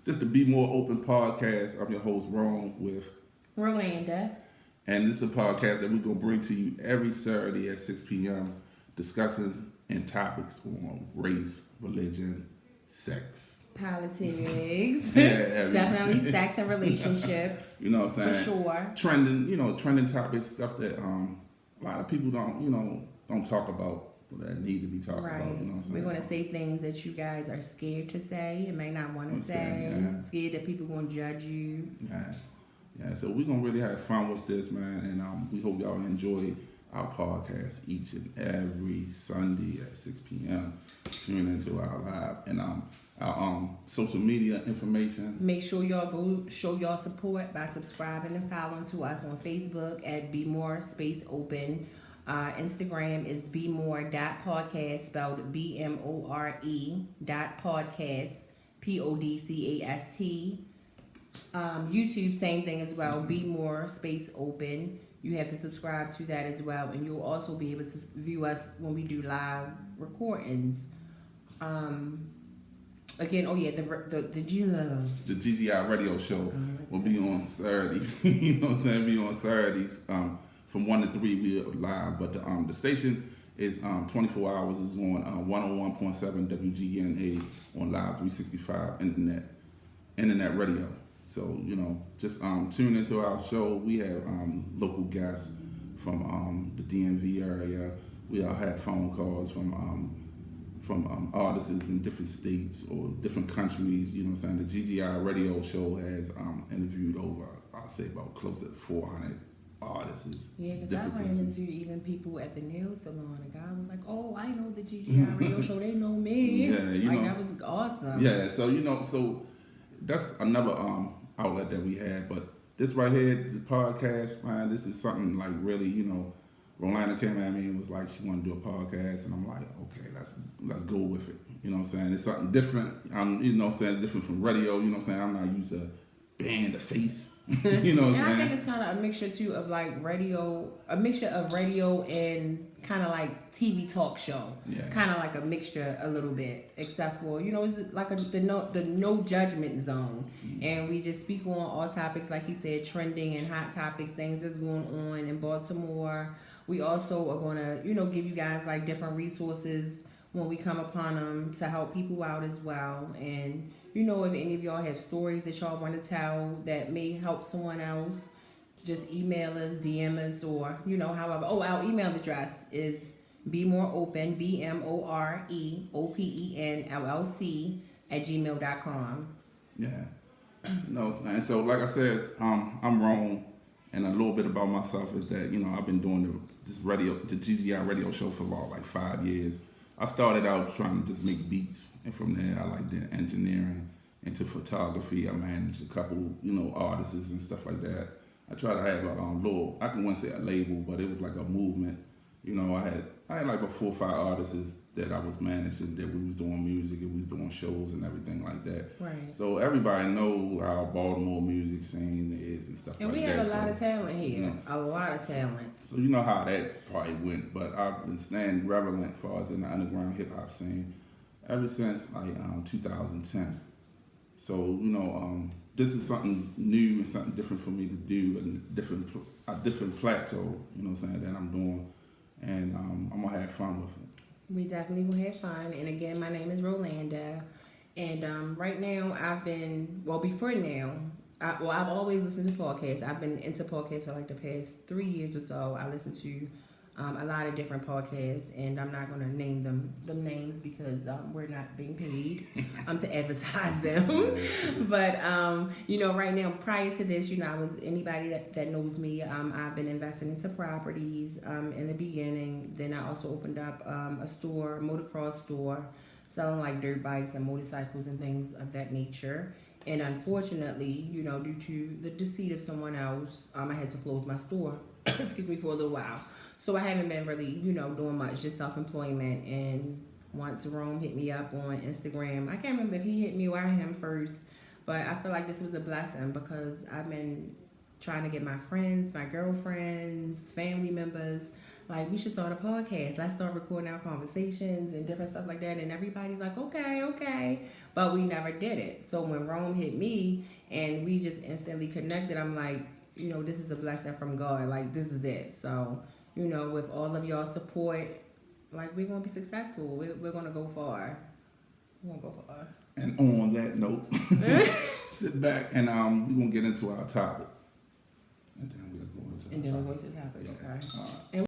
This is the Be More Open podcast. I'm your host, Ron, with Rolanda. And this is a podcast that we're going to bring to you every Saturday at 6 p.m. discussing and topics on race, religion, sex. Politics. Yeah, definitely sex and relationships. You know what I'm saying? For sure. Trending topics, stuff that a lot of people don't talk about that need to be talked right. about. You know what I'm saying? We're going to say things that you guys are scared to say and may not want to say. Scared that people going to judge you. Yeah. So we're going to really have fun with this, man. And we hope y'all enjoy our podcast each and every Sunday at 6 p.m. Tune into our live and our social media information. Make sure y'all go show y'all support by subscribing and following to us on Facebook at Bmore Space Open. Instagram is bmore.podcast, spelled BMORE .podcast, PODCAST. YouTube, same thing as well, Bmore Space Open. You have to subscribe to that as well, and you'll also be able to view us when we do live recordings. Again, the GGI radio show will be on Saturday. You know what I'm saying? Be on Saturdays. From 1 to 3 we are live, but the station is 24 hours. Is on 101.7 WGNA on Live 365 internet radio. So just tune into our show. We have local guests from the DMV area. We all have phone calls from artists in different states or different countries. You know what I'm saying? The GGI radio show has interviewed over, I'll say about close to 400 artists. Yeah, because I ran into even people at the nail salon. A guy was like, "Oh, I know the GGI radio show. They know me." Yeah, that was awesome. Yeah, so that's another outlet that we had. But this right here, the podcast, man, this is something like really, Rolanda came at me and was like, she wanted to do a podcast, and I'm like, okay, let's go with it. You know what I'm saying? It's something different. It's different from radio. You know what I'm saying? I'm not used to being the face. You know what I'm saying? I think it's kind of a mixture too of like radio and kind of like TV talk show. Yeah. Kind of like a mixture a little bit, except for it's like the no judgment zone, and we just speak on all topics, like he said, trending and hot topics, things that's going on in Baltimore. We also are going to give you guys like different resources when we come upon them to help people out as well. And if any of y'all have stories that y'all want to tell that may help someone else, just email us, DM us, or however. Our email address is bmoreopen, BMOREOPEN LLC@gmail.com. Yeah. And so like I said, I'm Ron, and a little bit about myself is that I've been doing the GGI radio show for about like 5 years. I started out trying to just make beats, and from there I did engineering into photography. I managed a couple, artists and stuff like that. I tried to have a little, I wouldn't say a label, but it was like a movement. I had like about 4 or 5 artists that I was managing, that we was doing music and we was doing shows and everything like that. Right. So everybody know how Baltimore music scene is and stuff and like that. And we have a lot of talent here, a lot of talent. So you know how that probably went, but I've been staying relevant as far as in the underground hip hop scene ever since like 2010. So this is something new and something different for me to do, and a different plateau, that I'm doing, and I'm gonna have fun with it. We definitely will have fun. And again, my name is Rolanda, and right now I've always listened to podcasts. I've been into podcasts for like the past 3 years or so. I listen to a lot of different podcasts, and I'm not going to name them names because we're not being paid to advertise them. But right now, prior to this, I was anybody that knows me. I've been investing into properties in the beginning. Then I also opened up a store, motocross store, selling like dirt bikes and motorcycles and things of that nature. And unfortunately, due to the deceit of someone else, I had to close my store. Excuse me, for a little while. So I haven't been really, doing much, just self-employment. And once Rome hit me up on Instagram, I can't remember if he hit me or I him first, but I feel like this was a blessing because I've been trying to get my friends, my girlfriends, family members like, we should start a podcast. Let's start recording our conversations and different stuff like that. And everybody's like, okay. But we never did it. So when Rome hit me and we just instantly connected, I'm like, you know, this is a blessing from God. Like, this is it. So, you know, with all of y'all support, like, we're going to be successful. We're going to go far. We're going to go far. And on that note, sit back and we're going to get into our topic. And then we'll go into And then we'll go to the topic. Yeah. Okay. All right. And